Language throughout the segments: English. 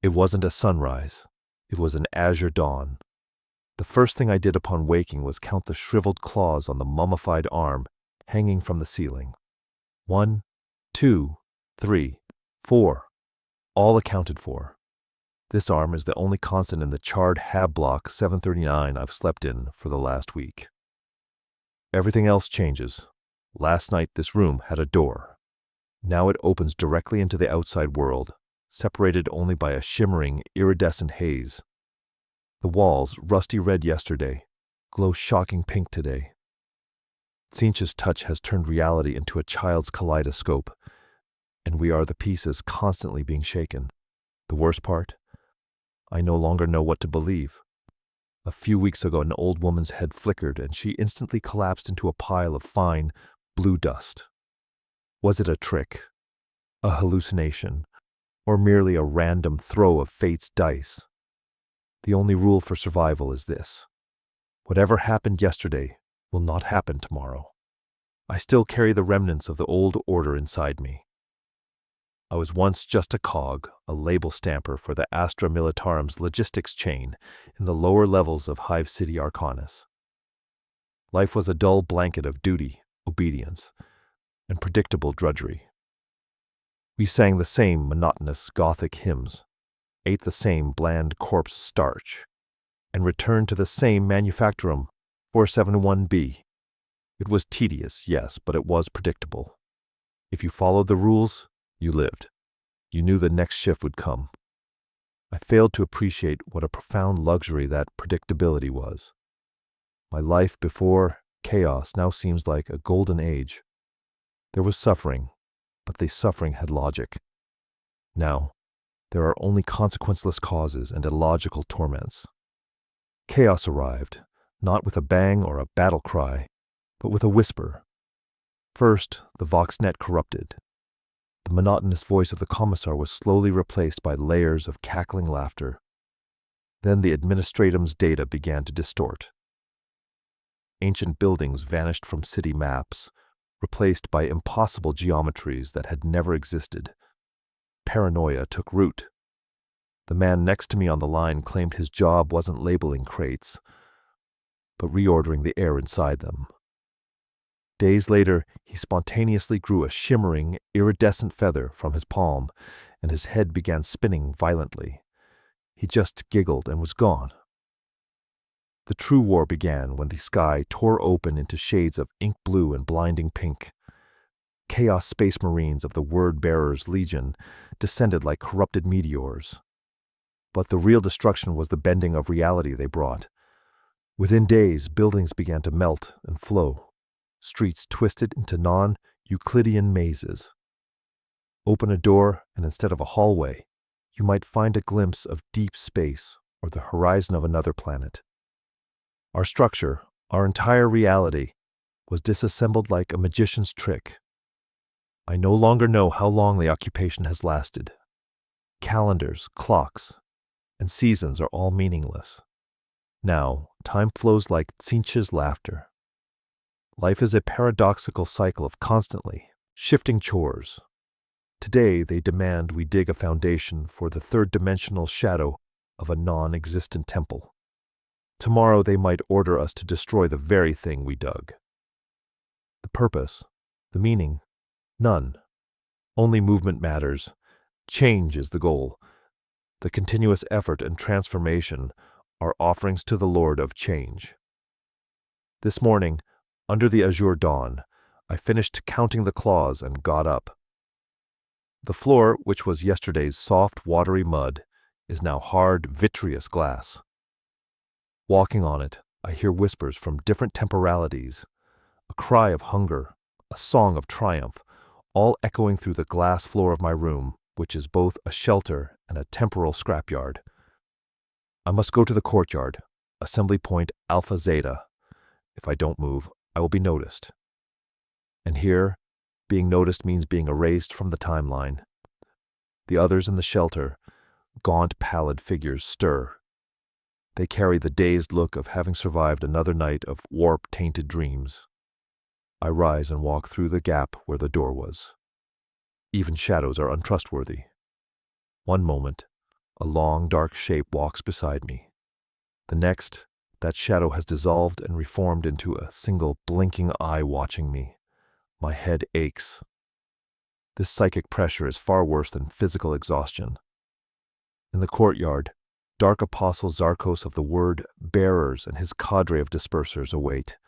It wasn't a sunrise. It was an Azure Dawn. The first thing I did upon waking was count the shriveled claws on the mummified arm hanging from the ceiling. 1, 2, 3, 4, all accounted for. This arm is the only constant in the charred Hab Block 739 I've slept in for the last week. Everything else changes. Last night this room had a door. Now it opens directly into the outside world, separated only by a shimmering, iridescent haze. The walls, rusty red yesterday, glow shocking pink today. Tzeentch's touch has turned reality into a child's kaleidoscope, and we are the pieces constantly being shaken. The worst part? I no longer know what to believe. A few weeks ago, an old woman's head flickered, and she instantly collapsed into a pile of fine, blue dust. Was it a trick, a hallucination, or merely a random throw of fate's dice? The only rule for survival is this: whatever happened yesterday will not happen tomorrow. I still carry the remnants of the old order inside me. I was once just a cog, a label stamper for the Astra Militarum's logistics chain in the lower levels of Hive City Arcanus. Life was a dull blanket of duty, obedience, and predictable drudgery. We sang the same monotonous Gothic hymns, ate the same bland corpse starch, and returned to the same manufactorum 471B. It was tedious, yes, but it was predictable. If you followed the rules, you lived. You knew the next shift would come. I failed to appreciate what a profound luxury that predictability was. My life before chaos now seems like a golden age. There was suffering, but the suffering had logic. Now, there are only consequenceless causes and illogical torments. Chaos arrived, not with a bang or a battle cry, but with a whisper. First, the VoxNet corrupted. The monotonous voice of the commissar was slowly replaced by layers of cackling laughter. Then the administratum's data began to distort. Ancient buildings vanished from city maps, replaced by impossible geometries that had never existed. Paranoia took root. The man next to me on the line claimed his job wasn't labeling crates, but reordering the air inside them. Days later, he spontaneously grew a shimmering, iridescent feather from his palm, and his head began spinning violently. He just giggled and was gone. The true war began when the sky tore open into shades of ink blue and blinding pink. Chaos Space Marines of the Word-Bearers Legion descended like corrupted meteors. But the real destruction was the bending of reality they brought. Within days, buildings began to melt and flow. Streets twisted into non-Euclidean mazes. Open a door, and instead of a hallway, you might find a glimpse of deep space or the horizon of another planet. Our structure, our entire reality, was disassembled like a magician's trick. I no longer know how long the occupation has lasted. Calendars, clocks, and seasons are all meaningless. Now, time flows like Tzeentch's laughter. Life is a paradoxical cycle of constantly shifting chores. Today, they demand we dig a foundation for the third-dimensional shadow of a non-existent temple. Tomorrow, they might order us to destroy the very thing we dug. The purpose, the meaning, none. Only movement matters. Change is the goal. The continuous effort and transformation are offerings to the Lord of Change. This morning, under the Azure Dawn, I finished counting the claws and got up. The floor, which was yesterday's soft, watery mud, is now hard, vitreous glass. Walking on it, I hear whispers from different temporalities, a cry of hunger, a song of triumph, all echoing through the glass floor of my room, which is both a shelter and a temporal scrapyard. I must go to the courtyard, assembly point Alpha Zeta. If I don't move, I will be noticed. And here, being noticed means being erased from the timeline. The others in the shelter, gaunt, pallid figures, stir. They carry the dazed look of having survived another night of warp-tainted dreams. I rise and walk through the gap where the door was. Even shadows are untrustworthy. One moment, A long, dark shape walks beside me. The next, that shadow has dissolved and reformed into a single blinking eye watching me. My head aches. This psychic pressure is far worse than physical exhaustion. In the courtyard, Dark Apostle Zarkos of the Word bearers and his cadre of dispersers await.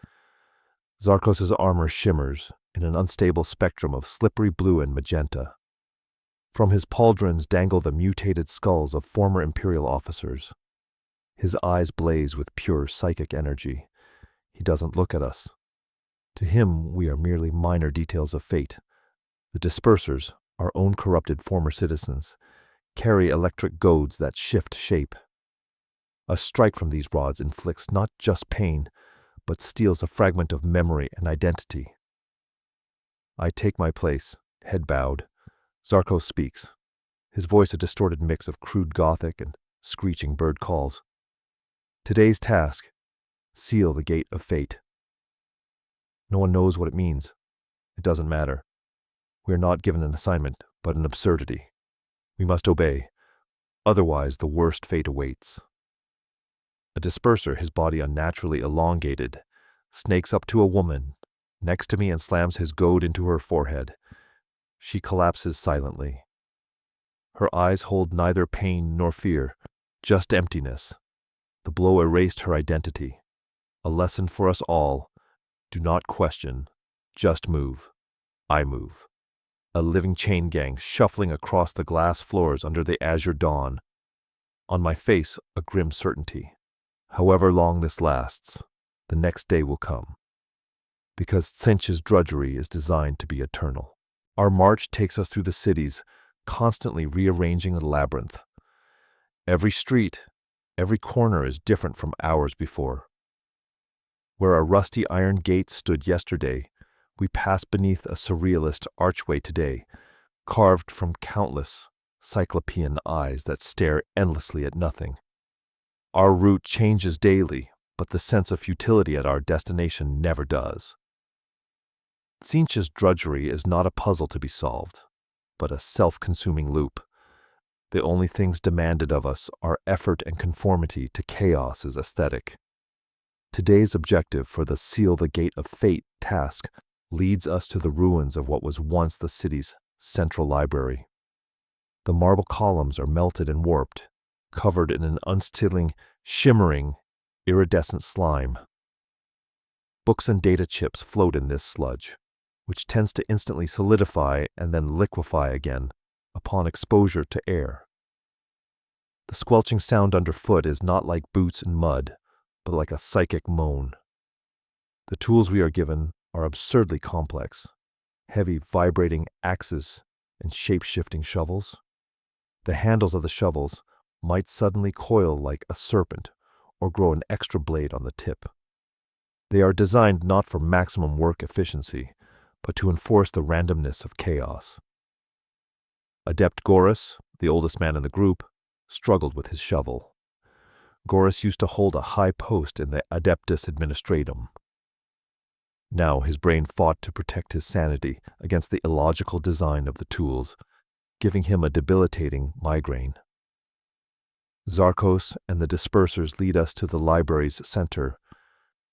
Zarkos' armor shimmers in an unstable spectrum of slippery blue and magenta. From his pauldrons dangle the mutated skulls of former Imperial officers. His eyes blaze with pure psychic energy. He doesn't look at us. To him, we are merely minor details of fate. The dispersers, our own corrupted former citizens, carry electric goads that shift shape. A strike from these rods inflicts not just pain, but steals a fragment of memory and identity. I take my place, head bowed. Zarkos speaks, his voice a distorted mix of crude Gothic and screeching bird calls. Today's task: seal the gate of fate. No one knows what it means. It doesn't matter. We are not given an assignment, but an absurdity. We must obey. Otherwise, the worst fate awaits. A disperser, his body unnaturally elongated, snakes up to a woman next to me and slams his goad into her forehead. She collapses silently. Her eyes hold neither pain nor fear, just emptiness. The blow erased her identity. A lesson for us all: do not question, just move. I move. A living chain gang shuffling across the glass floors under the Azure Dawn. On my face, a grim certainty. However long this lasts, the next day will come. Because Tzeentch's drudgery is designed to be eternal. Our march takes us through the cities, constantly rearranging the labyrinth. Every street, every corner is different from hours before. Where a rusty iron gate stood yesterday, we pass beneath a surrealist archway today, carved from countless cyclopean eyes that stare endlessly at nothing. Our route changes daily, but the sense of futility at our destination never does. Tzeentch's drudgery is not a puzzle to be solved, but a self-consuming loop. The only things demanded of us are effort and conformity to chaos's aesthetic. Today's objective for the Seal the Gate of Fate task leads us to the ruins of what was once the city's central library. The marble columns are melted and warped, covered in an unstilling, shimmering, iridescent slime. Books and data chips float in this sludge, which tends to instantly solidify and then liquefy again upon exposure to air. The squelching sound underfoot is not like boots in mud, but like a psychic moan. The tools we are given are absurdly complex: heavy, vibrating axes and shape-shifting shovels. The handles of the shovels might suddenly coil like a serpent or grow an extra blade on the tip. They are designed not for maximum work efficiency, but to enforce the randomness of chaos. Adept Goris, the oldest man in the group, struggled with his shovel. Goris used to hold a high post in the Adeptus Administratum. Now his brain fought to protect his sanity against the illogical design of the tools, giving him a debilitating migraine. Zarkos and the dispersers lead us to the library's center,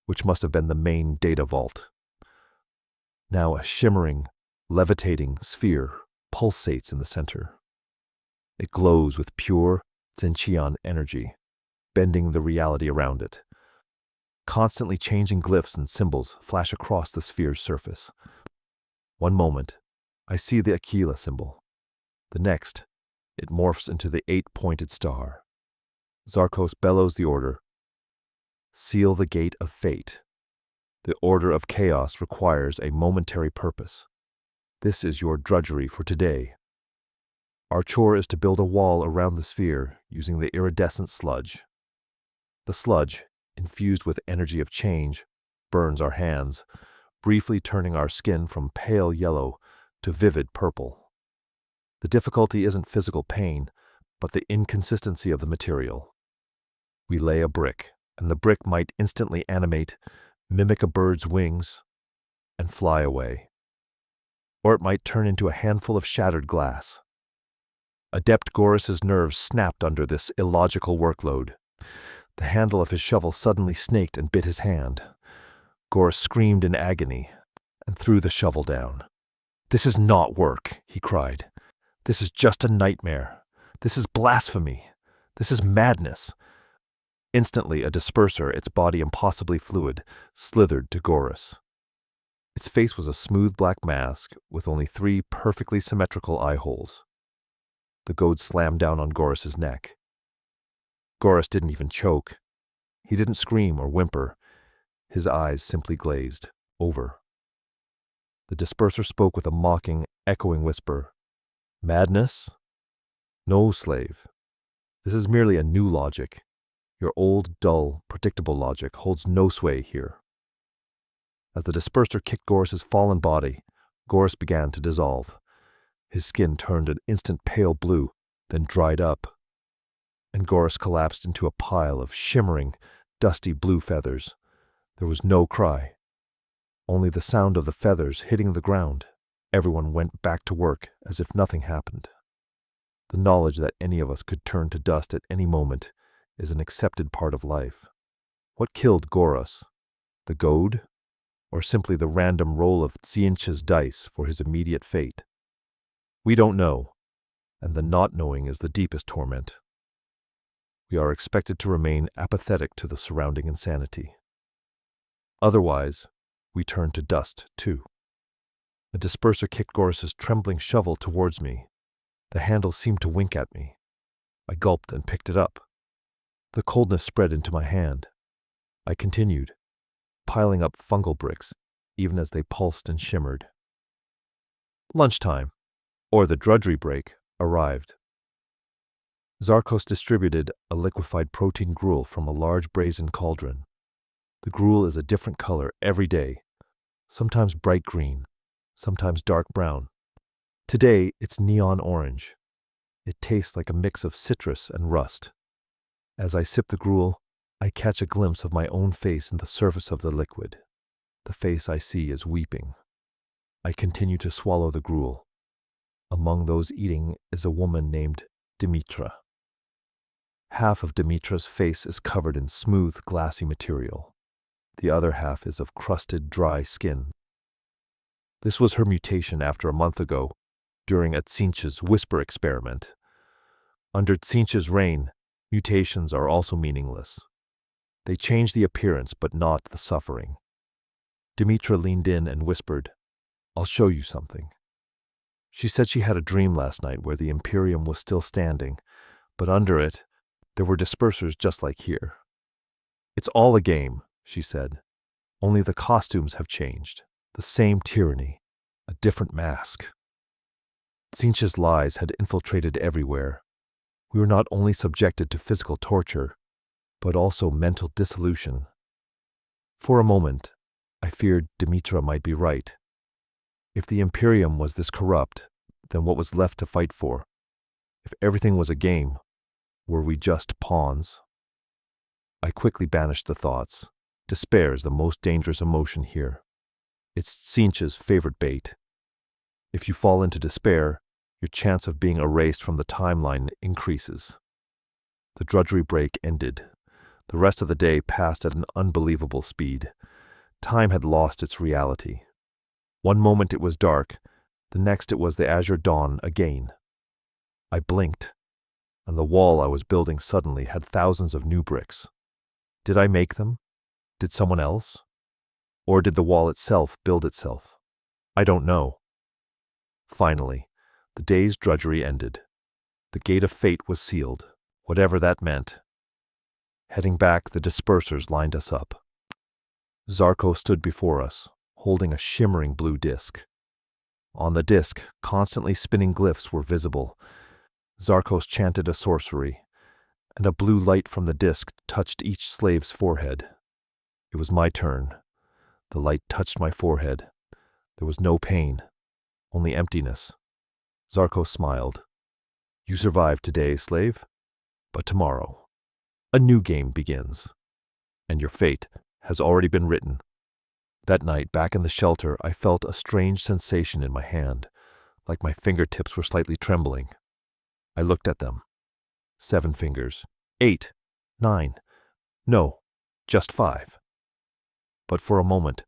which must have been the main data vault. Now a shimmering, levitating sphere pulsates in the center. It glows with pure Tzeentchian energy, bending the reality around it. Constantly changing glyphs and symbols flash across the sphere's surface. One moment, I see the Aquila symbol. The next, it morphs into the 8-pointed star. Zarkos bellows the order: seal the gate of fate. The order of chaos requires a momentary purpose. This is your drudgery for today. Our chore is to build a wall around the sphere using the iridescent sludge. The sludge, infused with energy of change, burns our hands, briefly turning our skin from pale yellow to vivid purple. The difficulty isn't physical pain, but the inconsistency of the material. We lay a brick, and the brick might instantly animate, mimic a bird's wings, and fly away. Or it might turn into a handful of shattered glass. Adept Gorys's nerves snapped under this illogical workload. The handle of his shovel suddenly snaked and bit his hand. Gorys screamed in agony and threw the shovel down. "This is not work," he cried. "This is just a nightmare. This is blasphemy. This is madness." Instantly, a disperser, its body impossibly fluid, slithered to Gorys. Its face was a smooth black mask with only 3 perfectly symmetrical eye holes. The goad slammed down on Gorys's neck. Gorys didn't even choke. He didn't scream or whimper. His eyes simply glazed over. The disperser spoke with a mocking, echoing whisper. "Madness? No, slave. This is merely a new logic. Your old, dull, predictable logic holds no sway here." As the disperser kicked Gorys's fallen body, Gorys began to dissolve. His skin turned an instant pale blue, then dried up, and Gorys collapsed into a pile of shimmering, dusty blue feathers. There was no cry, only the sound of the feathers hitting the ground. Everyone went back to work as if nothing happened. The knowledge that any of us could turn to dust at any moment is an accepted part of life. What killed Gorys? The goad? Or simply the random roll of Tzeentch's dice for his immediate fate? We don't know, and the not knowing is the deepest torment. We are expected to remain apathetic to the surrounding insanity. Otherwise, we turn to dust, too. A disperser kicked Gorys's trembling shovel towards me. The handle seemed to wink at me. I gulped and picked it up. The coldness spread into my hand. I continued, piling up fungal bricks, even as they pulsed and shimmered. Lunchtime, or the drudgery break, arrived. Zarkos distributed a liquefied protein gruel from a large brazen cauldron. The gruel is a different color every day, sometimes bright green, sometimes dark brown. Today, it's neon orange. It tastes like a mix of citrus and rust. As I sip the gruel, I catch a glimpse of my own face in the surface of the liquid. The face I see is weeping. I continue to swallow the gruel. Among those eating is a woman named Dimitra. Half of Dimitra's face is covered in smooth, glassy material. The other half is of crusted, dry skin. This was her mutation after a month ago, during a Tzeentch's whisper experiment. Under Tzeentch's reign, mutations are also meaningless. They change the appearance, but not the suffering. Dimitra leaned in and whispered, "I'll show you something." She said she had a dream last night where the Imperium was still standing, but under it, there were dispersers just like here. "It's all a game," she said. "Only the costumes have changed. The same tyranny, a different mask." Tzeentch's lies had infiltrated everywhere. We were not only subjected to physical torture, but also mental dissolution. For a moment, I feared Dimitra might be right. If the Imperium was this corrupt, then what was left to fight for? If everything was a game, were we just pawns? I quickly banished the thoughts. Despair is the most dangerous emotion here. It's Tzeentch's favorite bait. If you fall into despair, your chance of being erased from the timeline increases. The drudgery break ended. The rest of the day passed at an unbelievable speed. Time had lost its reality. One moment it was dark, the next it was the Azure Dawn again. I blinked, and the wall I was building suddenly had thousands of new bricks. Did I make them? Did someone else? Or did the wall itself build itself? I don't know. Finally, the day's drudgery ended. The gate of fate was sealed, whatever that meant. Heading back, the dispersers lined us up. Zarko stood before us, holding a shimmering blue disk. On the disk, constantly spinning glyphs were visible. Zarkos chanted a sorcery, and a blue light from the disk touched each slave's forehead. It was my turn. The light touched my forehead. There was no pain, only emptiness. Zarkos smiled. "You survived today, slave, but tomorrow, a new game begins, and your fate has already been written." That night, back in the shelter, I felt a strange sensation in my hand, like my fingertips were slightly trembling. I looked at them. 7 fingers. 8. 9. No, just 5. But for a moment,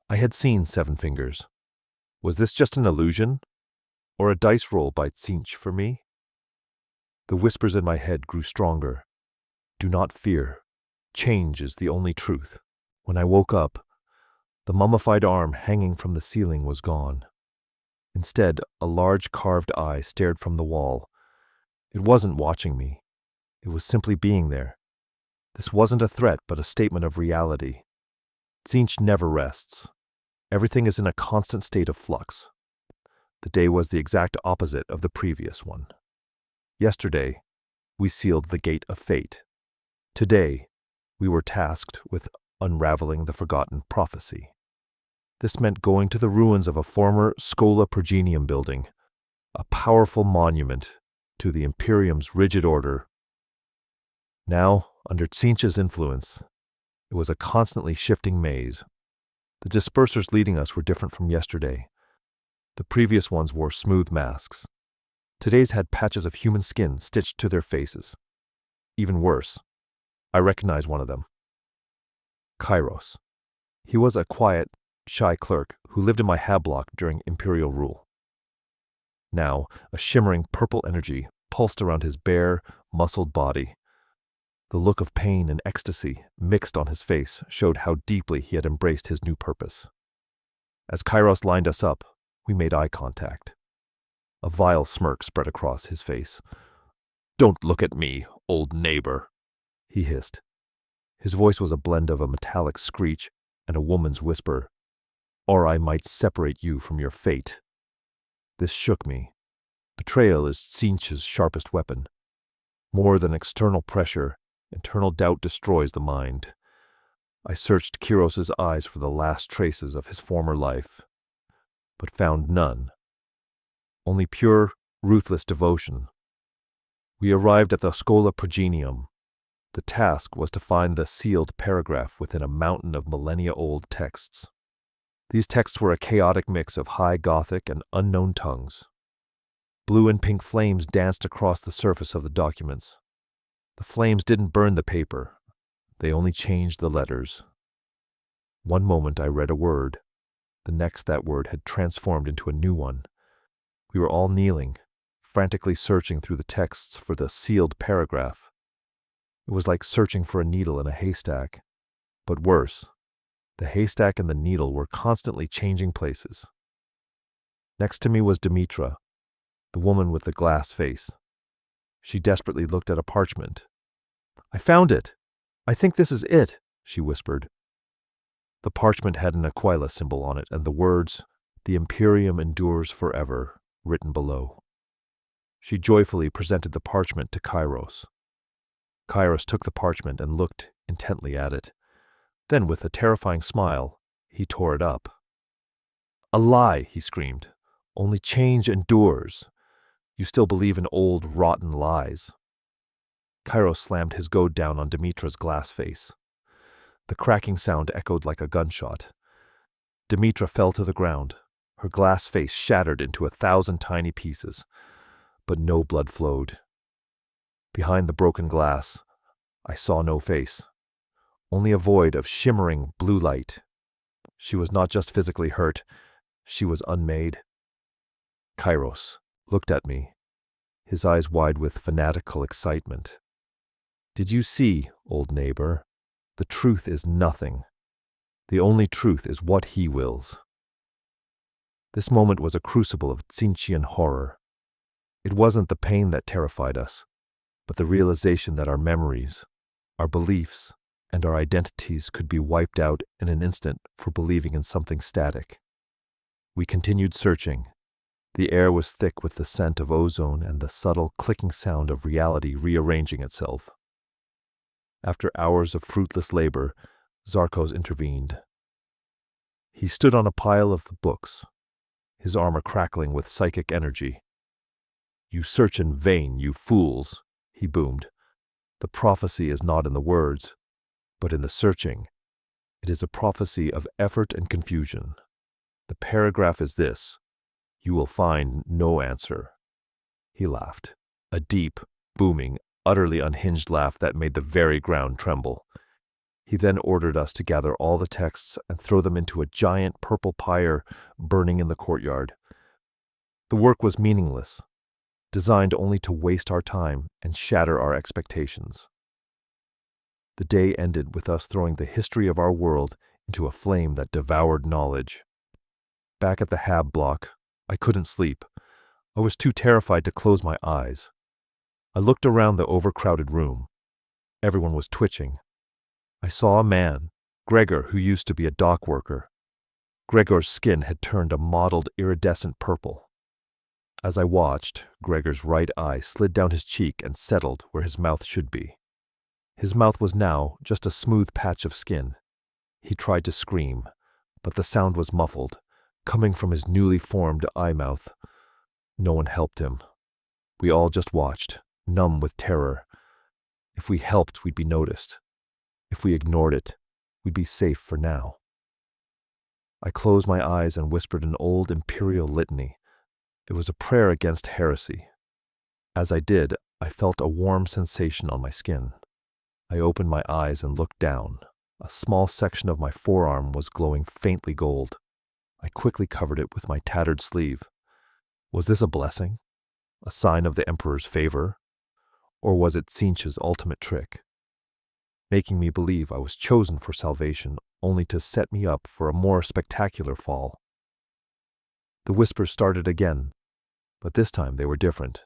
I had seen 7 fingers. Was this just an illusion? Or a dice roll by Tzeentch for me? The whispers in my head grew stronger. Do not fear. Change is the only truth. When I woke up, the mummified arm hanging from the ceiling was gone. Instead, a large carved eye stared from the wall. It wasn't watching me. It was simply being there. This wasn't a threat, but a statement of reality. Tzeentch never rests. Everything is in a constant state of flux. The day was the exact opposite of the previous one. Yesterday, we sealed the gate of fate. Today, we were tasked with unraveling the forgotten prophecy. This meant going to the ruins of a former Schola Progenium building, a powerful monument to the Imperium's rigid order. Now, under Tzeentch's influence, it was a constantly shifting maze. The dispersers leading us were different from yesterday. The previous ones wore smooth masks. Today's had patches of human skin stitched to their faces. Even worse, I recognized one of them. Kairos. He was a quiet, shy clerk who lived in my hab block during Imperial rule. Now, a shimmering purple energy pulsed around his bare, muscled body. The look of pain and ecstasy mixed on his face showed how deeply he had embraced his new purpose. As Kairos lined us up, we made eye contact. A vile smirk spread across his face. "Don't look at me, old neighbor," he hissed. His voice was a blend of a metallic screech and a woman's whisper, "Or I might separate you from your fate." This shook me. Betrayal is Tzeentch's sharpest weapon. More than external pressure, internal doubt destroys the mind. I searched Kiros's eyes for the last traces of his former life, but found none. Only pure, ruthless devotion. We arrived at the Schola Progenium. The task was to find the sealed paragraph within a mountain of millennia-old texts. These texts were a chaotic mix of High Gothic and unknown tongues. Blue and pink flames danced across the surface of the documents. The flames didn't burn the paper. They only changed the letters. One moment I read a word. The next that word had transformed into a new one. We were all kneeling, frantically searching through the texts for the sealed paragraph. It was like searching for a needle in a haystack. But worse, the haystack and the needle were constantly changing places. Next to me was Demetra, the woman with the glass face. She desperately looked at a parchment. "I found it! I think this is it," she whispered. The parchment had an Aquila symbol on it and the words, "The Imperium endures forever," written below. She joyfully presented the parchment to Kairos. Kairos took the parchment and looked intently at it. Then, with a terrifying smile, he tore it up. "A lie," he screamed. "Only change endures. You still believe in old, rotten lies." Kairos slammed his goad down on Demetra's glass face. The cracking sound echoed like a gunshot. Demetra fell to the ground. Her glass face shattered into 1,000 tiny pieces, but no blood flowed. Behind the broken glass, I saw no face, only a void of shimmering blue light. She was not just physically hurt, she was unmade. Kairos looked at me, his eyes wide with fanatical excitement. "Did you see, old neighbor? The truth is nothing. The only truth is what he wills." This moment was a crucible of Tzeentchian horror. It wasn't the pain that terrified us, but the realization that our memories, our beliefs, and our identities could be wiped out in an instant for believing in something static. We continued searching. The air was thick with the scent of ozone and the subtle clicking sound of reality rearranging itself. After hours of fruitless labor, Zarkos intervened. He stood on a pile of the books, his armor crackling with psychic energy. "You search in vain, you fools," he boomed. "The prophecy is not in the words, but in the searching. It is a prophecy of effort and confusion. The paragraph is this: you will find no answer." He laughed. a deep, booming, utterly unhinged laugh that made the very ground tremble. He then ordered us to gather all the texts and throw them into a giant purple pyre burning in the courtyard. The work was meaningless, designed only to waste our time and shatter our expectations. The day ended with us throwing the history of our world into a flame that devoured knowledge. Back at the Hab block, I couldn't sleep. I was too terrified to close my eyes. I looked around the overcrowded room. Everyone was twitching. I saw a man, Gregor, who used to be a dock worker. Gregor's skin had turned a mottled, iridescent purple. As I watched, Gregor's right eye slid down his cheek and settled where his mouth should be. His mouth was now just a smooth patch of skin. He tried to scream, but the sound was muffled, coming from his newly formed eye mouth. No one helped him. We all just watched, numb with terror. If we helped, we'd be noticed. If we ignored it, we'd be safe for now. I closed my eyes and whispered an old Imperial litany. It was a prayer against heresy. As I did, I felt a warm sensation on my skin. I opened my eyes and looked down. A small section of my forearm was glowing faintly gold. I quickly covered it with my tattered sleeve. Was this a blessing? A sign of the Emperor's favor? Or was it Tzeentch's ultimate trick, making me believe I was chosen for salvation only to set me up for a more spectacular fall? The whispers started again, but this time they were different.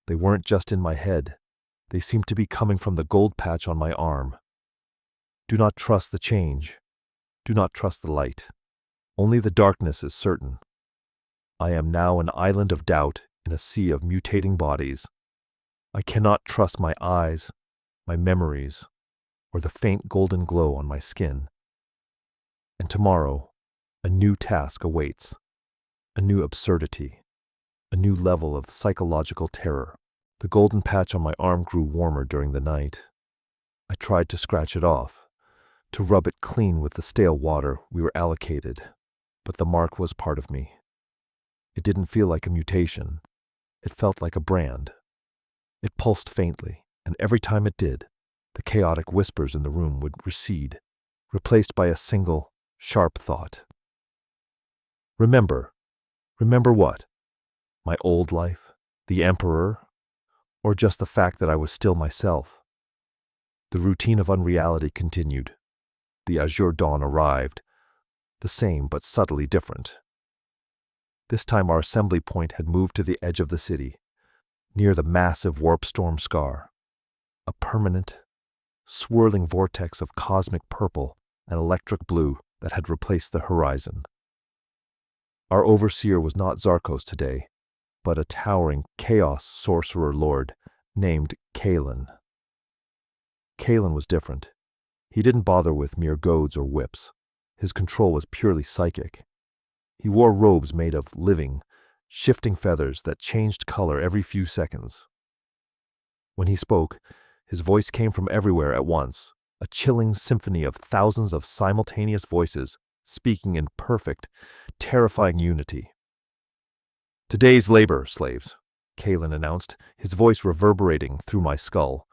They weren't just in my head. They seemed to be coming from the gold patch on my arm. Do not trust the change. Do not trust the light. Only the darkness is certain. I am now an island of doubt in a sea of mutating bodies. I cannot trust my eyes, my memories, or the faint golden glow on my skin. And tomorrow, a new task awaits, a new absurdity, a new level of psychological terror. The golden patch on my arm grew warmer during the night. I tried to scratch it off, to rub it clean with the stale water we were allocated, but the mark was part of me. It didn't feel like a mutation. It felt like a brand. It pulsed faintly, and every time it did, the chaotic whispers in the room would recede, replaced by a single, sharp thought. Remember. Remember what? My old life? The Emperor? Or just the fact that I was still myself? The routine of unreality continued. The Azure Dawn arrived, the same but subtly different. This time our assembly point had moved to the edge of the city, near the massive warp storm scar, a permanent, swirling vortex of cosmic purple and electric blue that had replaced the horizon. Our overseer was not Zarkos today, but a towering Chaos Sorcerer Lord named Kalen. Kalen was different. He didn't bother with mere goads or whips. His control was purely psychic. He wore robes made of living, shifting feathers that changed color every few seconds. When he spoke, his voice came from everywhere at once, a chilling symphony of thousands of simultaneous voices speaking in perfect, terrifying unity. "Today's labor, slaves," Kalen announced, his voice reverberating through my skull,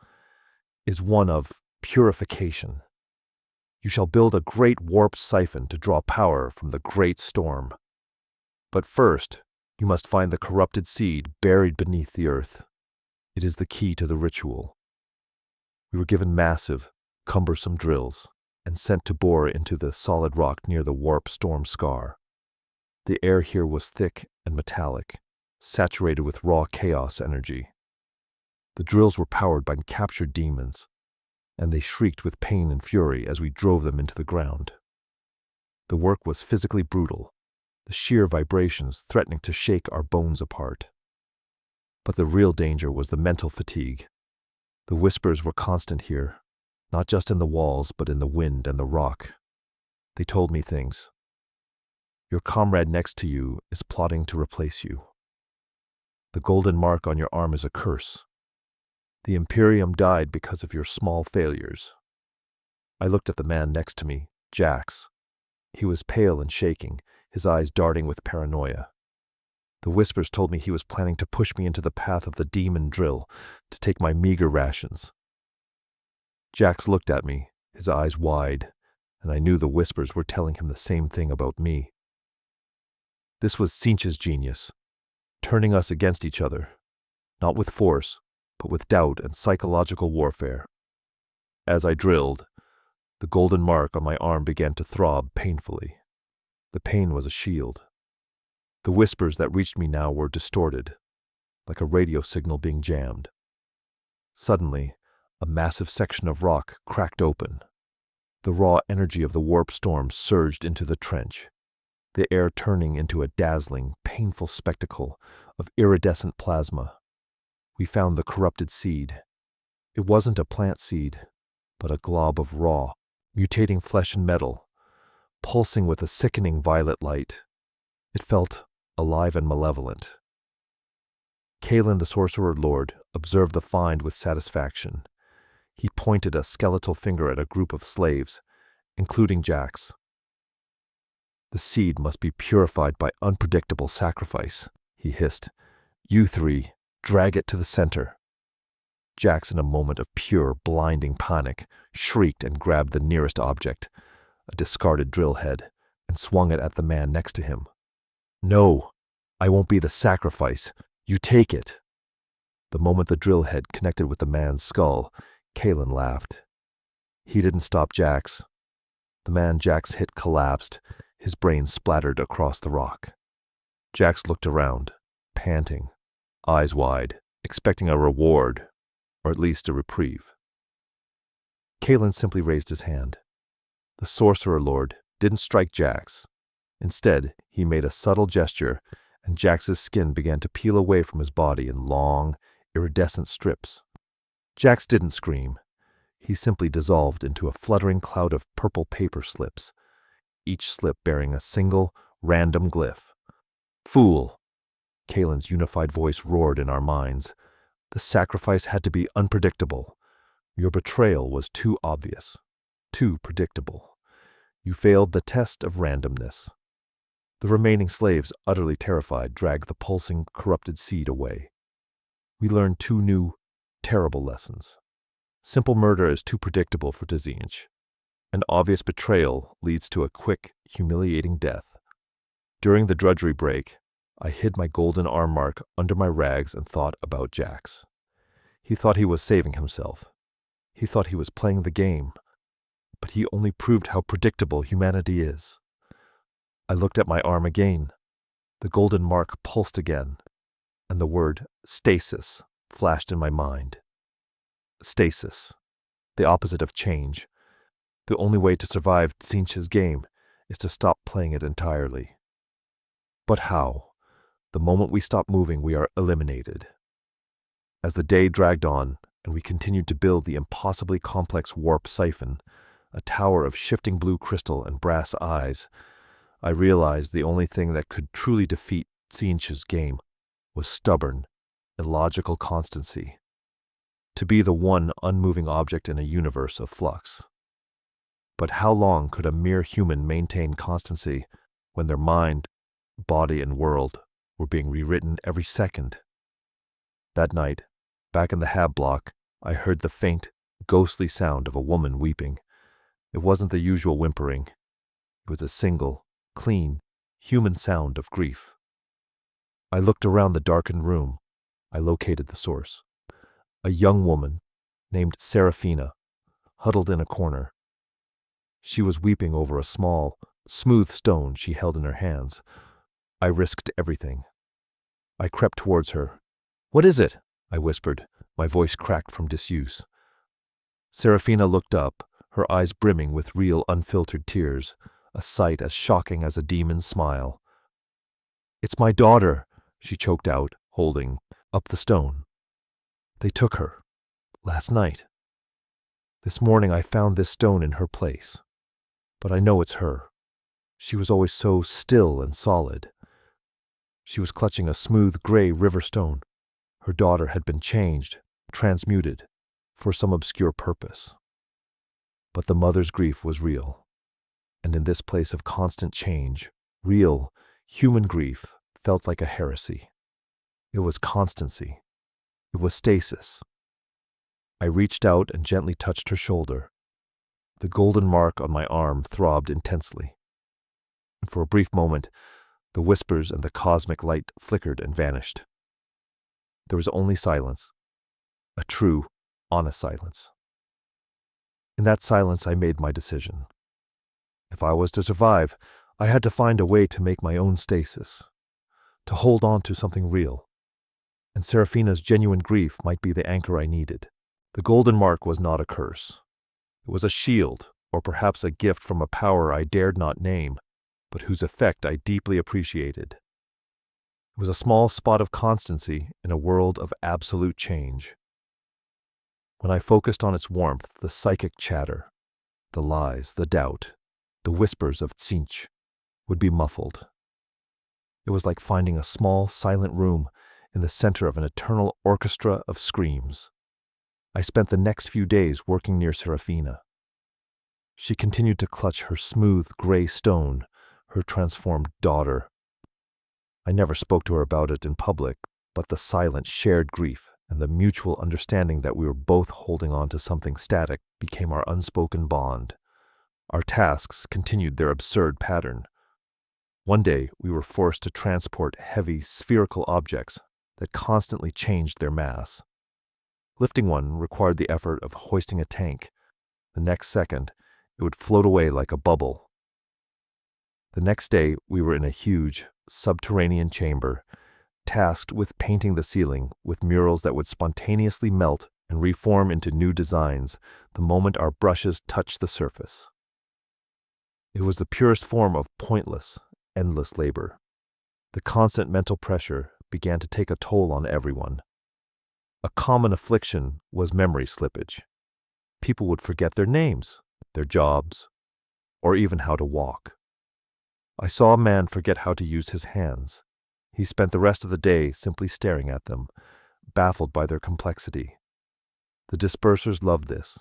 "is one of purification. You shall build a great warp siphon to draw power from the great storm. But first, you must find the corrupted seed buried beneath the earth. It is the key to the ritual." We were given massive, cumbersome drills and sent to bore into the solid rock near the warp storm scar. The air here was thick and metallic, saturated with raw chaos energy. The drills were powered by captured demons, and they shrieked with pain and fury as we drove them into the ground. The work was physically brutal, the sheer vibrations threatening to shake our bones apart. But the real danger was the mental fatigue. The whispers were constant here, not just in the walls, but in the wind and the rock. They told me things. Your comrade next to you is plotting to replace you. The golden mark on your arm is a curse. The Imperium died because of your small failures. I looked at the man next to me, Jax. He was pale and shaking, his eyes darting with paranoia. The whispers told me he was planning to push me into the path of the demon drill, to take my meager rations. Jax looked at me, his eyes wide, and I knew the whispers were telling him the same thing about me. This was Tzeentch's genius, turning us against each other, not with force, but with doubt and psychological warfare. As I drilled, the golden mark on my arm began to throb painfully. The pain was a shield. The whispers that reached me now were distorted, like a radio signal being jammed. Suddenly, a massive section of rock cracked open. The raw energy of the warp storm surged into the trench, the air turning into a dazzling, painful spectacle of iridescent plasma. We found the corrupted seed. It wasn't a plant seed, but a glob of raw, mutating flesh and metal, pulsing with a sickening violet light. It felt alive and malevolent. Kaelin the Sorcerer Lord observed the find with satisfaction. He pointed a skeletal finger at a group of slaves, including Jax. "The seed must be purified by unpredictable sacrifice," he hissed. "You three, drag it to the center." Jax, in a moment of pure, blinding panic, shrieked and grabbed the nearest object, a discarded drill head, and swung it at the man next to him. "No, I won't be the sacrifice. You take it." The moment the drill head connected with the man's skull, Kaelin laughed. He didn't stop Jax. The man Jax hit collapsed, his brain splattered across the rock. Jax looked around, panting, eyes wide, expecting a reward, or at least a reprieve. Kaelin simply raised his hand. The Sorcerer Lord didn't strike Jax. Instead, he made a subtle gesture, and Jax's skin began to peel away from his body in long, iridescent strips. Jax didn't scream. He simply dissolved into a fluttering cloud of purple paper slips, each slip bearing a single, random glyph. "Fool!" Kaelin's unified voice roared in our minds. "The sacrifice had to be unpredictable. Your betrayal was too obvious, too predictable. You failed the test of randomness." The remaining slaves, utterly terrified, dragged the pulsing, corrupted seed away. We learned two new, terrible lessons. Simple murder is too predictable for Tzeentch. An obvious betrayal leads to a quick, humiliating death. During the drudgery break, I hid my golden arm mark under my rags and thought about Jax. He thought he was saving himself. He thought he was playing the game. But he only proved how predictable humanity is. I looked at my arm again. The golden mark pulsed again, and the word stasis flashed in my mind. Stasis, the opposite of change. The only way to survive Tzeentch's game is to stop playing it entirely. But how? The moment we stop moving, we are eliminated. As the day dragged on, and we continued to build the impossibly complex warp siphon, a tower of shifting blue crystal and brass eyes, I realized the only thing that could truly defeat Tzeentch's game was stubborn, illogical constancy. To be the one unmoving object in a universe of flux. But how long could a mere human maintain constancy when their mind, body, and world were being rewritten every second? That night, back in the Hab block, I heard the faint, ghostly sound of a woman weeping. It wasn't the usual whimpering. It was a single, clean, human sound of grief. I looked around the darkened room. I located the source. A young woman named Seraphina, huddled in a corner. She was weeping over a small, smooth stone she held in her hands. I risked everything. I crept towards her. "What is it?" I whispered, my voice cracked from disuse. Seraphina looked up, her eyes brimming with real unfiltered tears, a sight as shocking as a demon's smile. "It's my daughter," she choked out, holding up the stone. "They took her. Last night. This morning I found this stone in her place. But I know it's her. She was always so still and solid. She was clutching a smooth gray river stone. Her daughter had been changed, transmuted, for some obscure purpose. But the mother's grief was real. And in this place of constant change, real, human grief felt like a heresy. It was constancy. It was stasis. I reached out and gently touched her shoulder. The golden mark on my arm throbbed intensely. And for a brief moment, the whispers and the cosmic light flickered and vanished. There was only silence. A true, honest silence. In that silence, I made my decision. If I was to survive, I had to find a way to make my own stasis, to hold on to something real. And Seraphina's genuine grief might be the anchor I needed. The golden mark was not a curse. It was a shield, or perhaps a gift from a power I dared not name, but whose effect I deeply appreciated. It was a small spot of constancy in a world of absolute change. When I focused on its warmth, the psychic chatter, the lies, the doubt, the whispers of Tzeentch would be muffled. It was like finding a small, silent room in the center of an eternal orchestra of screams. I spent the next few days working near Seraphina. She continued to clutch her smooth gray stone, her transformed daughter. I never spoke to her about it in public, but the silent, shared grief and the mutual understanding that we were both holding on to something static became our unspoken bond. Our tasks continued their absurd pattern. One day, we were forced to transport heavy, spherical objects that constantly changed their mass. Lifting one required the effort of hoisting a tank. The next second, it would float away like a bubble. The next day, we were in a huge, subterranean chamber, tasked with painting the ceiling with murals that would spontaneously melt and reform into new designs the moment our brushes touched the surface. It was the purest form of pointless, endless labor. The constant mental pressure began to take a toll on everyone. A common affliction was memory slippage. People would forget their names, their jobs, or even how to walk. I saw a man forget how to use his hands. He spent the rest of the day simply staring at them, baffled by their complexity. The dispersers loved this,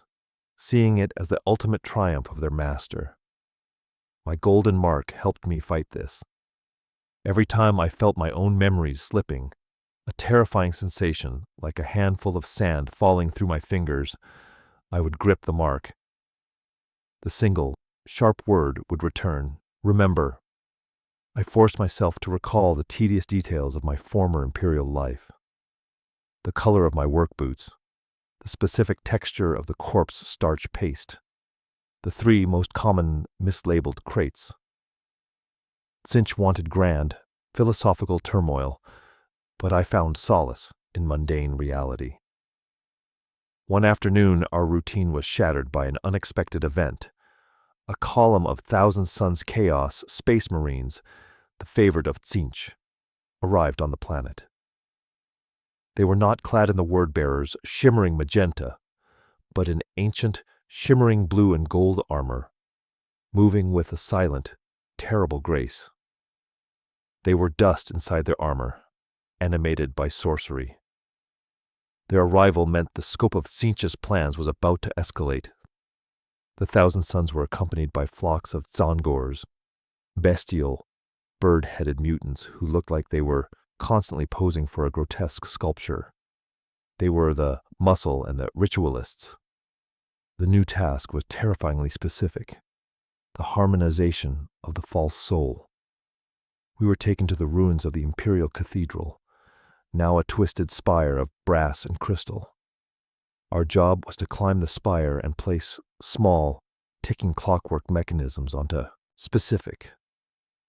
seeing it as the ultimate triumph of their master. My golden mark helped me fight this. Every time I felt my own memories slipping, a terrifying sensation like a handful of sand falling through my fingers, I would grip the mark. The single, sharp word would return, remember. I forced myself to recall the tedious details of my former Imperial life. The color of my work boots, the specific texture of the corpse starch paste, the 3 most common mislabeled crates. Tzeentch wanted grand, philosophical turmoil, but I found solace in mundane reality. One afternoon, our routine was shattered by an unexpected event. A column of Thousand Suns Chaos Space Marines, the favorite of Tzeentch, arrived on the planet. They were not clad in the word-bearer's shimmering magenta, but in ancient, shimmering blue and gold armor, moving with a silent, terrible grace. They were dust inside their armor, animated by sorcery. Their arrival meant the scope of Tzeentch's plans was about to escalate. The Thousand Suns were accompanied by flocks of Zongors, bestial, bird-headed mutants who looked like they were constantly posing for a grotesque sculpture. They were the muscle and the ritualists. The new task was terrifyingly specific, the harmonization of the false soul. We were taken to the ruins of the Imperial Cathedral, now a twisted spire of brass and crystal. Our job was to climb the spire and place small, ticking clockwork mechanisms onto specific,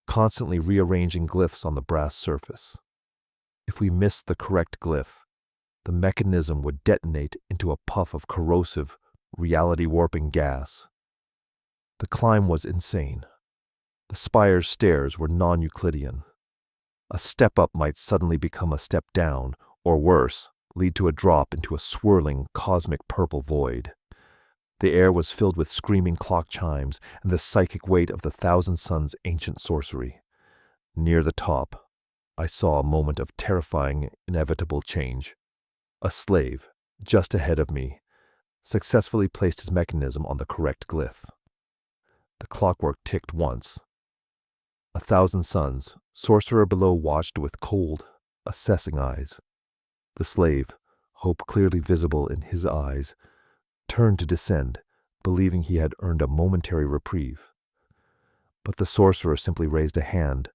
constantly rearranging glyphs on the brass surface. If we missed the correct glyph, the mechanism would detonate into a puff of corrosive, reality-warping gas. The climb was insane. The spire's stairs were non-Euclidean. A step up might suddenly become a step down, or worse, lead to a drop into a swirling, cosmic purple void. The air was filled with screaming clock chimes and the psychic weight of the Thousand Suns' ancient sorcery. Near the top, I saw a moment of terrifying, inevitable change. A slave, just ahead of me, successfully placed his mechanism on the correct glyph. The clockwork ticked once, 1,000 suns, sorcerer below watched with cold, assessing eyes. The slave, hope clearly visible in his eyes, turned to descend, believing he had earned a momentary reprieve. But the sorcerer simply raised a hand.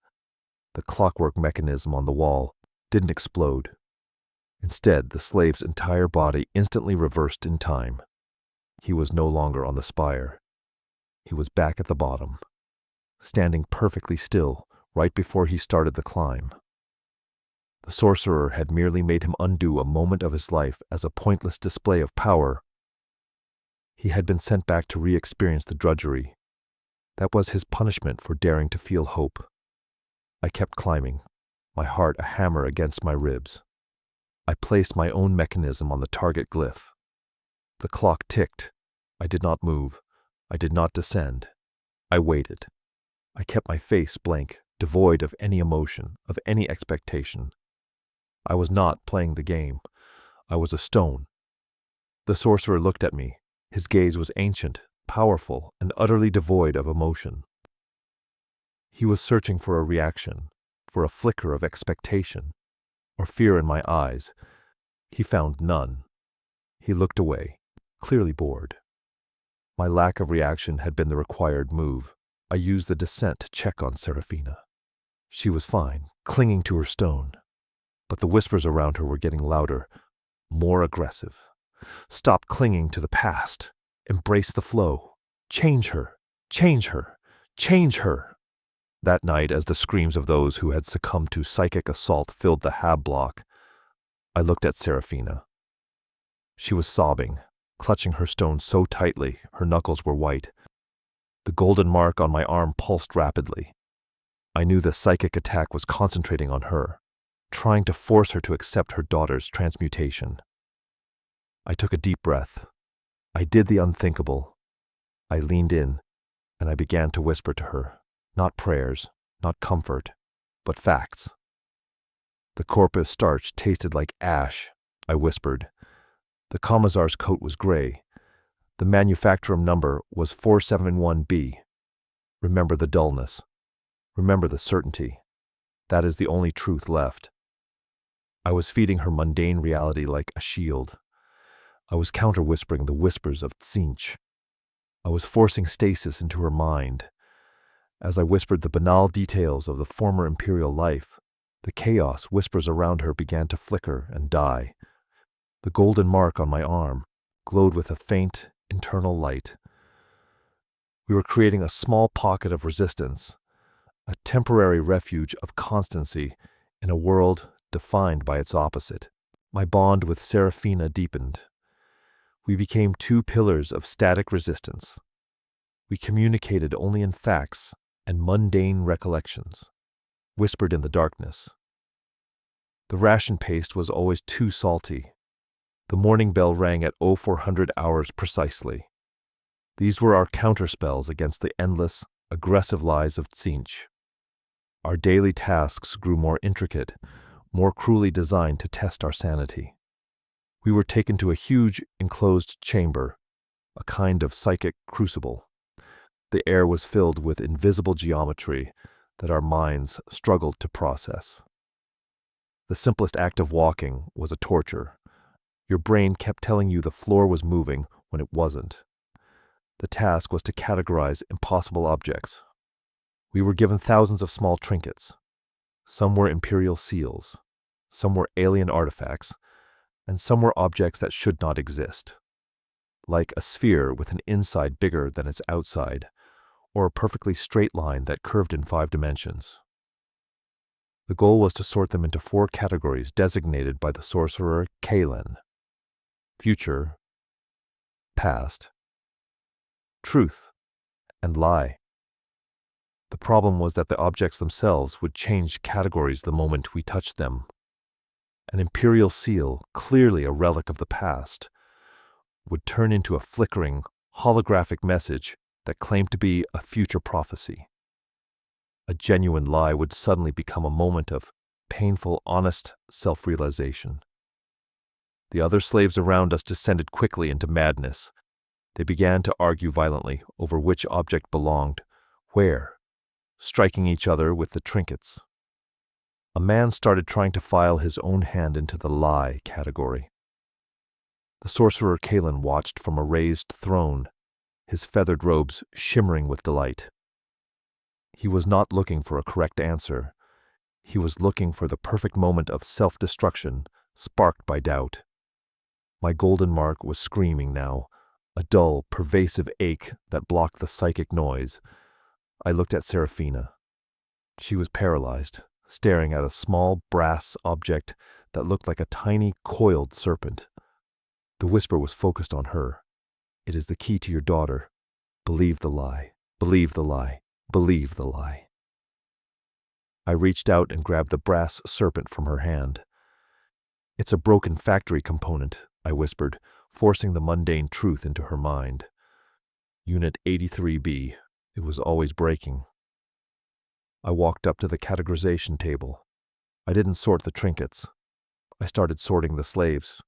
The clockwork mechanism on the wall didn't explode. Instead, the slave's entire body instantly reversed in time. He was no longer on the spire. He was back at the bottom, standing perfectly still right before he started the climb. The sorcerer had merely made him undo a moment of his life as a pointless display of power. He had been sent back to re-experience the drudgery. That was his punishment for daring to feel hope. I kept climbing, my heart a hammer against my ribs. I placed my own mechanism on the target glyph. The clock ticked. I did not move. I did not descend. I waited. I kept my face blank, devoid of any emotion, of any expectation. I was not playing the game. I was a stone. The sorcerer looked at me. His gaze was ancient, powerful, and utterly devoid of emotion. He was searching for a reaction, for a flicker of expectation, or fear in my eyes. He found none. He looked away, clearly bored. My lack of reaction had been the required move. I used the descent to check on Seraphina. She was fine, clinging to her stone. But the whispers around her were getting louder, more aggressive. Stop clinging to the past. Embrace the flow. Change her. Change her. Change her. That night, as the screams of those who had succumbed to psychic assault filled the hab block, I looked at Seraphina. She was sobbing, clutching her stone so tightly her knuckles were white. The golden mark on my arm pulsed rapidly. I knew the psychic attack was concentrating on her, trying to force her to accept her daughter's transmutation. I took a deep breath. I did the unthinkable. I leaned in, and I began to whisper to her, not prayers, not comfort, but facts. The corpus starch tasted like ash, I whispered. The commissar's coat was gray. The manufacturer number was 471B. Remember the dullness. Remember the certainty. That is the only truth left. I was feeding her mundane reality like a shield. I was counter-whispering the whispers of Tzeentch. I was forcing stasis into her mind. As I whispered the banal details of the former Imperial life, the chaos whispers around her began to flicker and die. The golden mark on my arm glowed with a faint, internal light. We were creating a small pocket of resistance, a temporary refuge of constancy in a world defined by its opposite. My bond with Seraphina deepened. We became two pillars of static resistance. We communicated only in facts and mundane recollections, whispered in the darkness. The ration paste was always too salty. The morning bell rang at 0400 hours precisely. These were our counterspells against the endless, aggressive lies of Tzeentch. Our daily tasks grew more intricate, more cruelly designed to test our sanity. We were taken to a huge, enclosed chamber, a kind of psychic crucible. The air was filled with invisible geometry that our minds struggled to process. The simplest act of walking was a torture. Your brain kept telling you the floor was moving when it wasn't. The task was to categorize impossible objects. We were given thousands of small trinkets. Some were Imperial seals, some were alien artifacts, and some were objects that should not exist. Like a sphere with an inside bigger than its outside, or a perfectly straight line that curved in 5 dimensions. The goal was to sort them into 4 categories designated by the sorcerer Kalen: future, past, truth, and lie. The problem was that the objects themselves would change categories the moment we touched them. An Imperial seal, clearly a relic of the past, would turn into a flickering, holographic message that claimed to be a future prophecy. A genuine lie would suddenly become a moment of painful, honest self-realization. The other slaves around us descended quickly into madness. They began to argue violently over which object belonged where. striking each other with the trinkets. A man started trying to file his own hand into the lie category. The sorcerer Kalen watched from a raised throne, his feathered robes shimmering with delight. He was not looking for a correct answer. He was looking for the perfect moment of self-destruction, sparked by doubt. My golden mark was screaming now, a dull, pervasive ache that blocked the psychic noise. I looked at Seraphina. She was paralyzed, staring at a small brass object that looked like a tiny, coiled serpent. The whisper was focused on her. "It is the key to your daughter. Believe the lie. Believe the lie. Believe the lie." I reached out and grabbed the brass serpent from her hand. "It's a broken factory component," I whispered, forcing the mundane truth into her mind. "Unit 83B. It was always breaking." I walked up to the categorization table. I didn't sort the trinkets. I started sorting the slaves.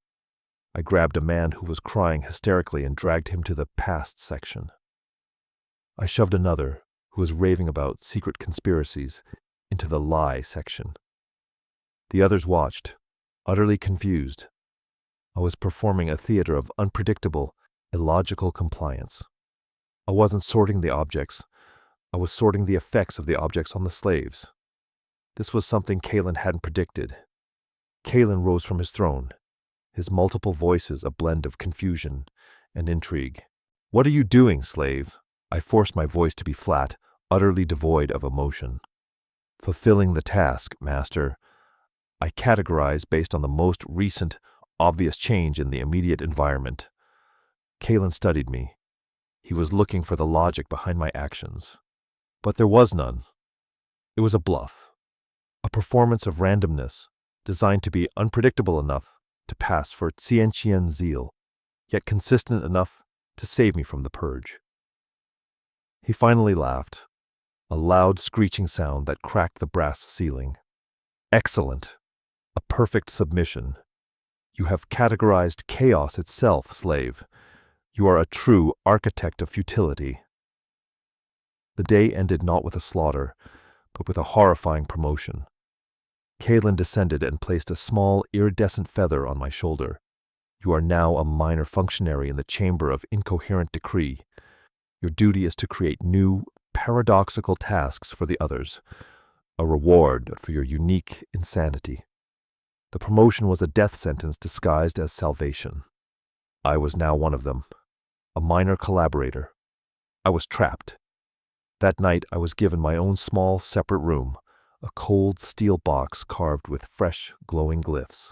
I grabbed a man who was crying hysterically and dragged him to the past section. I shoved another, who was raving about secret conspiracies, into the lie section. The others watched, utterly confused. I was performing a theater of unpredictable, illogical compliance. I wasn't sorting the objects. I was sorting the effects of the objects on the slaves. This was something Kalen hadn't predicted. Kalen rose from his throne, his multiple voices a blend of confusion and intrigue. "What are you doing, slave?" I forced my voice to be flat, utterly devoid of emotion. "Fulfilling the task, master. I categorize based on the most recent, obvious change in the immediate environment." Kalen studied me. He was looking for the logic behind my actions. But there was none. It was a bluff, a performance of randomness designed to be unpredictable enough to pass for Tzeentchian zeal, yet consistent enough to save me from the purge. He finally laughed, a loud screeching sound that cracked the brass ceiling. "Excellent. A perfect submission. You have categorized chaos itself, slave. You are a true architect of futility." The day ended not with a slaughter, but with a horrifying promotion. Kalen descended and placed a small, iridescent feather on my shoulder. "You are now a minor functionary in the chamber of incoherent decree. Your duty is to create new, paradoxical tasks for the others, a reward for your unique insanity." The promotion was a death sentence disguised as salvation. I was now one of them, a minor collaborator. I was trapped. That night I was given my own small, separate room, a cold steel box carved with fresh, glowing glyphs.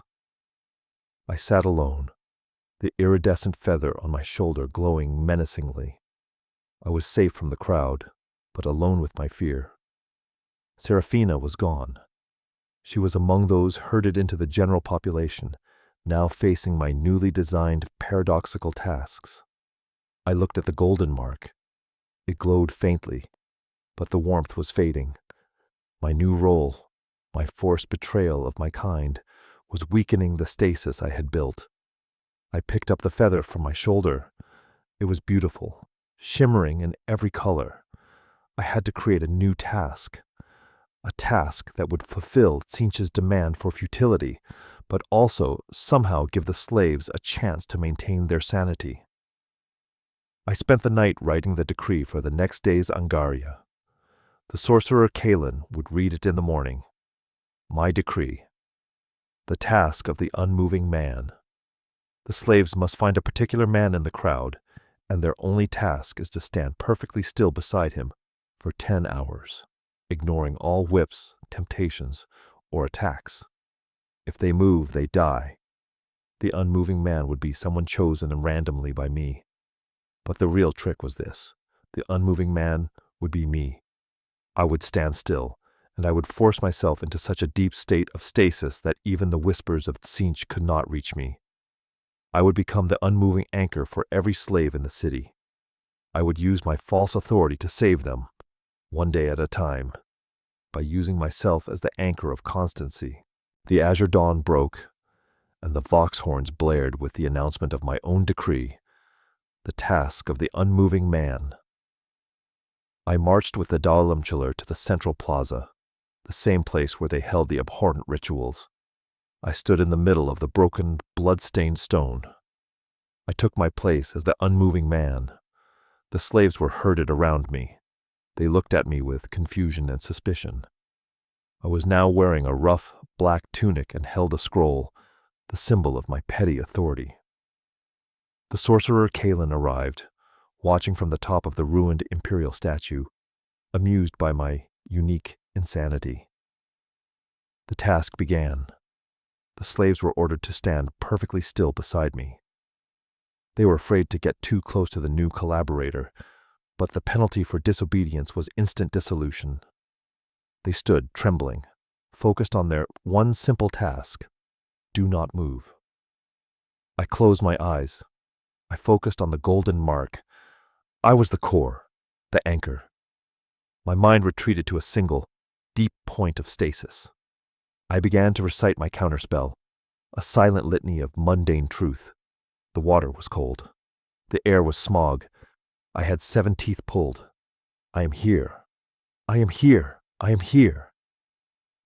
I sat alone, the iridescent feather on my shoulder glowing menacingly. I was safe from the crowd, but alone with my fear. Seraphina was gone. She was among those herded into the general population, now facing my newly designed paradoxical tasks. I looked at the golden mark. It glowed faintly, but the warmth was fading. My new role, my forced betrayal of my kind, was weakening the stasis I had built. I picked up the feather from my shoulder. It was beautiful, shimmering in every color. I had to create a new task, a task that would fulfill Tzeentch's demand for futility, but also somehow give the slaves a chance to maintain their sanity. I spent the night writing the decree for the next day's Angaria. The sorcerer Kalen would read it in the morning. My decree. The task of the Unmoving Man. The slaves must find a particular man in the crowd, and their only task is to stand perfectly still beside him for 10 hours, ignoring all whips, temptations, or attacks. If they move, they die. The Unmoving Man would be someone chosen randomly by me. But the real trick was this. The Unmoving Man would be me. I would stand still, and I would force myself into such a deep state of stasis that even the whispers of Tzeentch could not reach me. I would become the unmoving anchor for every slave in the city. I would use my false authority to save them, one day at a time, by using myself as the anchor of constancy. The Azure Dawn broke, and the vox horns blared with the announcement of my own decree, the task of the Unmoving Man. I marched with the Dalamchiller to the central plaza, the same place where they held the abhorrent rituals. I stood in the middle of the broken, blood-stained stone. I took my place as the Unmoving Man. The slaves were herded around me. They looked at me with confusion and suspicion. I was now wearing a rough, black tunic and held a scroll, the symbol of my petty authority. The sorcerer Kalen arrived, watching from the top of the ruined Imperial statue, amused by my unique insanity. The task began. The slaves were ordered to stand perfectly still beside me. They were afraid to get too close to the new collaborator, but the penalty for disobedience was instant dissolution. They stood, trembling, focused on their one simple task: do not move. I closed my eyes. I focused on the golden mark. I was the core, the anchor. My mind retreated to a single, deep point of stasis. I began to recite my counterspell, a silent litany of mundane truth. The water was cold. The air was smog. I had 7 teeth pulled. I am here. I am here. I am here.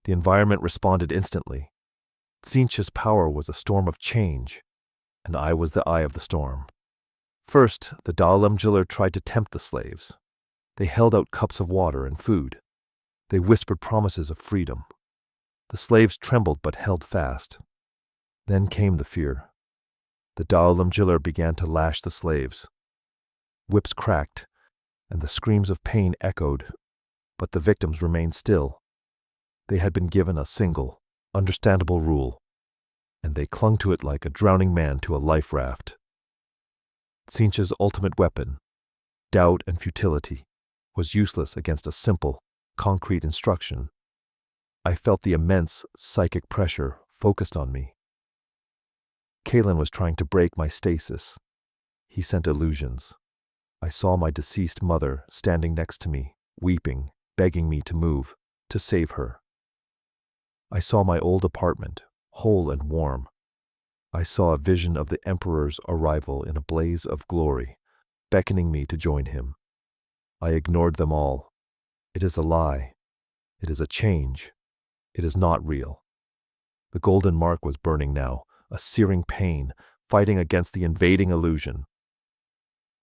The environment responded instantly. Tzeentch's power was a storm of change, and I was the eye of the storm. First, the Dalamjiller tried to tempt the slaves. They held out cups of water and food. They whispered promises of freedom. The slaves trembled but held fast. Then came the fear. The Dalamjiller began to lash the slaves. Whips cracked, and the screams of pain echoed, but the victims remained still. They had been given a single, understandable rule, and they clung to it like a drowning man to a life raft. Tzeentch's ultimate weapon, doubt and futility, was useless against a simple, concrete instruction. I felt the immense psychic pressure focused on me. Kalen was trying to break my stasis. He sent illusions. I saw my deceased mother standing next to me, weeping, begging me to move, to save her. I saw my old apartment, whole and warm. I saw a vision of the Emperor's arrival in a blaze of glory, beckoning me to join him. I ignored them all. It is a lie. It is a change. It is not real. The golden mark was burning now, a searing pain, fighting against the invading illusion.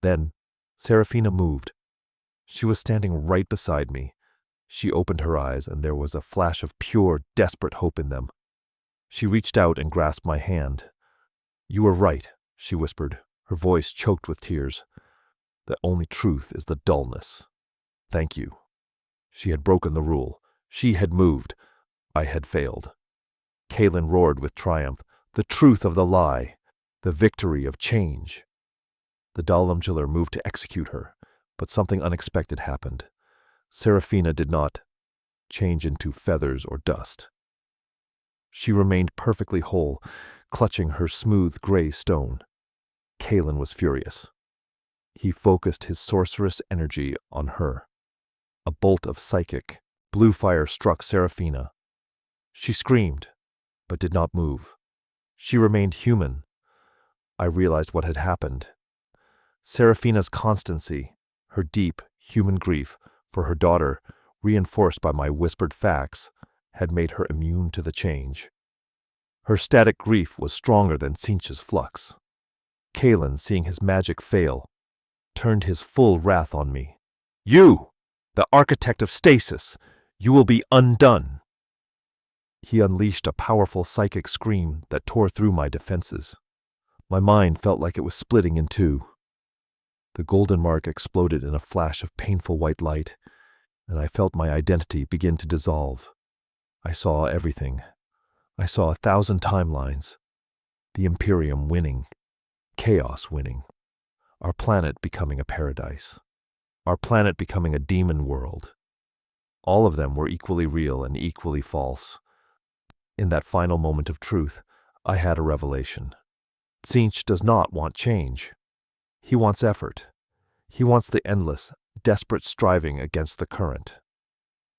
Then, Seraphina moved. She was standing right beside me. She opened her eyes, and there was a flash of pure, desperate hope in them. She reached out and grasped my hand. "You were right," she whispered, her voice choked with tears. "The only truth is the dullness. Thank you." She had broken the rule. She had moved. I had failed. Kalen roared with triumph. The truth of the lie. The victory of change. The Dalamjiller moved to execute her, but something unexpected happened. Seraphina did not change into feathers or dust. She remained perfectly whole, clutching her smooth gray stone. Kalen was furious. He focused his sorceress energy on her. A bolt of psychic, blue fire struck Seraphina. She screamed, but did not move. She remained human. I realized what had happened. Seraphina's constancy, her deep, human grief for her daughter, reinforced by my whispered facts, had made her immune to the change. Her static grief was stronger than Tzeentch's flux. Kalen, seeing his magic fail, turned his full wrath on me. "You, the architect of stasis, you will be undone." He unleashed a powerful psychic scream that tore through my defenses. My mind felt like it was splitting in two. The golden mark exploded in a flash of painful white light, and I felt my identity begin to dissolve. I saw everything. I saw 1,000 timelines. The Imperium winning. Chaos winning. Our planet becoming a paradise. Our planet becoming a demon world. All of them were equally real and equally false. In that final moment of truth, I had a revelation. Tzeentch does not want change. He wants effort. He wants the endless, desperate striving against the current.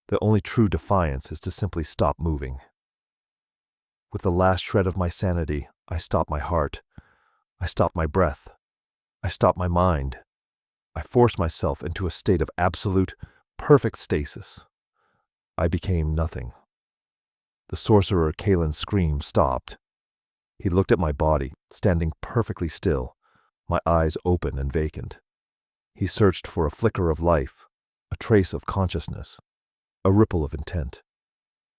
The only true defiance is to simply stop moving. With the last shred of my sanity, I stopped my heart. I stopped my breath. I stopped my mind. I forced myself into a state of absolute, perfect stasis. I became nothing. The sorcerer Kalen's scream stopped. He looked at my body, standing perfectly still, my eyes open and vacant. He searched for a flicker of life, a trace of consciousness, a ripple of intent.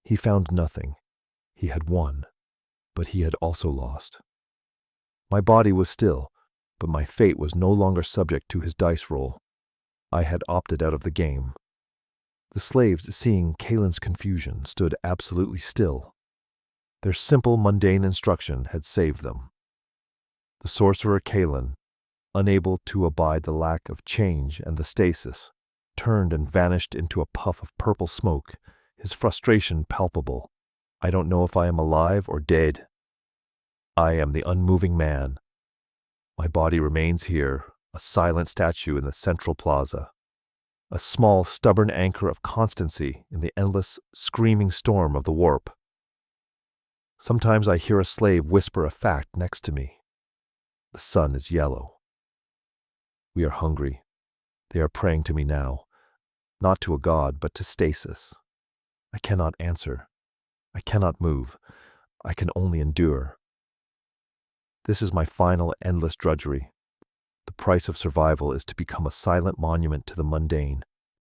He found nothing. He had won, but he had also lost. My body was still, but my fate was no longer subject to his dice roll. I had opted out of the game. The slaves, seeing Kalen's confusion, stood absolutely still. Their simple, mundane instruction had saved them. The sorcerer Kalen, unable to abide the lack of change and the stasis, turned and vanished into a puff of purple smoke, his frustration palpable. I don't know if I am alive or dead. I am the Unmoving Man. My body remains here, a silent statue in the central plaza, a small, stubborn anchor of constancy in the endless, screaming storm of the warp. Sometimes I hear a slave whisper a fact next to me. The sun is yellow. We are hungry. They are praying to me now, not to a god, but to stasis. I cannot answer. I cannot move. I can only endure. This is my final, endless drudgery. The price of survival is to become a silent monument to the mundane,